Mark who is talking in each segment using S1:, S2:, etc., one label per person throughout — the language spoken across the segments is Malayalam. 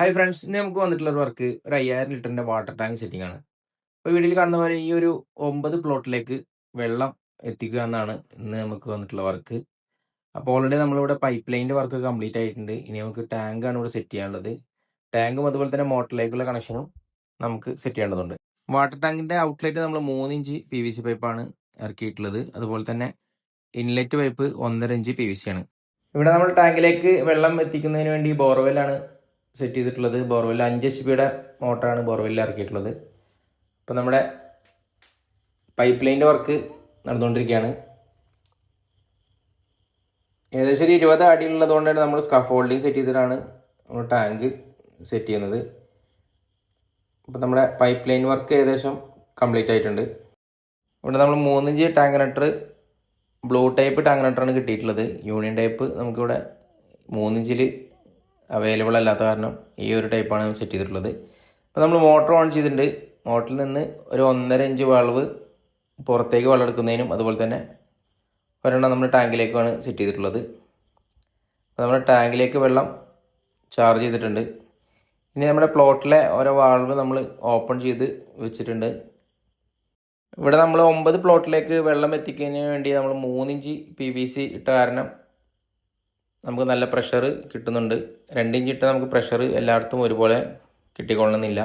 S1: ഹായ് ഫ്രണ്ട്സ്, ഇന്ന് നമുക്ക് വന്നിട്ടുള്ള ഒരു വർക്ക് ഒരു 5000 ലിറ്ററിന്റെ വാട്ടർ ടാങ്ക് സെറ്റിംഗ് ആണ്. അപ്പോൾ വീഡിയോയിൽ കാണുന്ന പോലെ ഈ ഒരു 9 പ്ലോട്ടിലേക്ക് വെള്ളം എത്തിക്കുക എന്നാണ് ഇന്ന് നമുക്ക് വന്നിട്ടുള്ള വർക്ക്. അപ്പോൾ ഓൾറെഡി നമ്മളിവിടെ പൈപ്പ് ലൈനിന്റെ വർക്ക് കംപ്ലീറ്റ് ആയിട്ടുണ്ട്. ഇനി നമുക്ക് ടാങ്ക് ആണ് ഇവിടെ സെറ്റ് ചെയ്യാനുള്ളത്. ടാങ്കും അതുപോലെ തന്നെ മോട്ടറിലേക്കുള്ള കണക്ഷനും നമുക്ക് സെറ്റ് ചെയ്യേണ്ടതുണ്ട്. വാട്ടർ ടാങ്കിന്റെ ഔട്ട്ലെറ്റ് നമ്മൾ 3 ഇഞ്ച് PVC പൈപ്പാണ് ഇറക്കിയിട്ടുള്ളത്. അതുപോലെ തന്നെ ഇൻലെറ്റ് പൈപ്പ് 1.5 ഇഞ്ച് PVC ആണ്. ഇവിടെ നമ്മൾ ടാങ്കിലേക്ക് വെള്ളം എത്തിക്കുന്നതിന് വേണ്ടി ബോർവെല്ലാണ് സെറ്റ് ചെയ്തിട്ടുള്ളത്. Borewell 5 HP മോട്ടറാണ് ബോർവെല്ലിൽ ഇറക്കിയിട്ടുള്ളത്. അപ്പോൾ നമ്മുടെ പൈപ്പ് ലൈനിൻ്റെ വർക്ക് നടന്നുകൊണ്ടിരിക്കുകയാണ്. ഏകദേശം ഒരു 20 അടിയുള്ളത് കൊണ്ടാണ് നമ്മൾ സ്കഫോൾഡിങ് സെറ്റ് ചെയ്തിട്ടാണ് നമ്മൾ ടാങ്ക് സെറ്റ് ചെയ്യുന്നത്. അപ്പോൾ നമ്മുടെ പൈപ്പ് ലൈൻ വർക്ക് ഏകദേശം കംപ്ലീറ്റ് ആയിട്ടുണ്ട്. ഇവിടെ നമ്മൾ 3 inch tank connector blue type tank കണക്ടറാണ് കിട്ടിയിട്ടുള്ളത്. യൂണിയൻ ടൈപ്പ് നമുക്കിവിടെ 3 ഇഞ്ചിൽ അവൈലബിൾ അല്ലാത്ത കാരണം ഈ ഒരു ടൈപ്പാണ് സെറ്റ് ചെയ്തിട്ടുള്ളത്. അപ്പോൾ നമ്മൾ മോട്ടർ ഓൺ ചെയ്തിട്ടുണ്ട്. മോട്ടറിൽ നിന്ന് ഒരു 1.5 ഇഞ്ച് വളവ് പുറത്തേക്ക് വെള്ളം എടുക്കുന്നതിനും അതുപോലെ തന്നെ ഒരെണ്ണം നമ്മൾ ടാങ്കിലേക്കാണ് സെറ്റ് ചെയ്തിട്ടുള്ളത്. അപ്പോൾ നമ്മുടെ ടാങ്കിലേക്ക് വെള്ളം ചാർജ് ചെയ്തിട്ടുണ്ട്. ഇനി നമ്മുടെ പ്ലോട്ടിലെ ഓരോ വാൾവ് നമ്മൾ ഓപ്പൺ ചെയ്ത് വെച്ചിട്ടുണ്ട്. ഇവിടെ നമ്മൾ 9 പ്ലോട്ടിലേക്ക് വെള്ളം എത്തിക്കുന്നതിന് വേണ്ടി നമ്മൾ 3 ഇഞ്ച് PVC ഇട്ട കാരണം നമുക്ക് നല്ല പ്രഷർ കിട്ടുന്നുണ്ട്. 2 ഇഞ്ച് ഇട്ട് നമുക്ക് പ്രഷർ എല്ലായിടത്തും ഒരുപോലെ കിട്ടിക്കൊള്ളണമെന്നില്ല.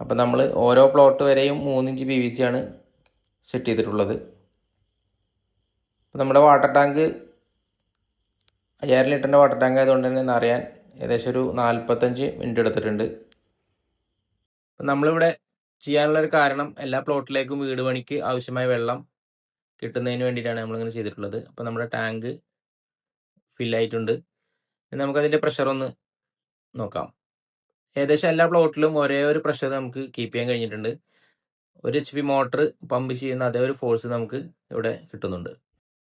S1: അപ്പോൾ നമ്മൾ ഓരോ പ്ലോട്ട് വരെയും 3 ഇഞ്ച് PVC ആണ് സെറ്റ് ചെയ്തിട്ടുള്ളത്. അപ്പോൾ നമ്മുടെ വാട്ടർ ടാങ്ക് 5000 ലിറ്ററിൻ്റെ വാട്ടർ ടാങ്ക് ആയതുകൊണ്ട് തന്നെ നിറയാൻ ഏകദേശം ഒരു 45 മിനിറ്റ് എടുത്തിട്ടുണ്ട്. അപ്പം നമ്മളിവിടെ ചെയ്യാനുള്ളൊരു കാരണം എല്ലാ പ്ലോട്ടിലേക്കും വീട് പണിക്ക് ആവശ്യമായ വെള്ളം കിട്ടുന്നതിന് വേണ്ടിയിട്ടാണ് നമ്മളിങ്ങനെ ചെയ്തിട്ടുള്ളത്. അപ്പോൾ നമ്മുടെ ടാങ്ക് ഫില്ലായിട്ടുണ്ട്. നമുക്കതിൻ്റെ പ്രഷർ ഒന്ന് നോക്കാം. ഏകദേശം എല്ലാ പ്ലോട്ടിലും ഒരേ ഒരു പ്രഷർ നമുക്ക് കീപ്പ് ചെയ്യാൻ കഴിഞ്ഞിട്ടുണ്ട്. 1 HP മോട്ടർ പമ്പ് ചെയ്യുന്ന അതേ ഒരു ഫോഴ്സ് നമുക്ക് ഇവിടെ കിട്ടുന്നുണ്ട്.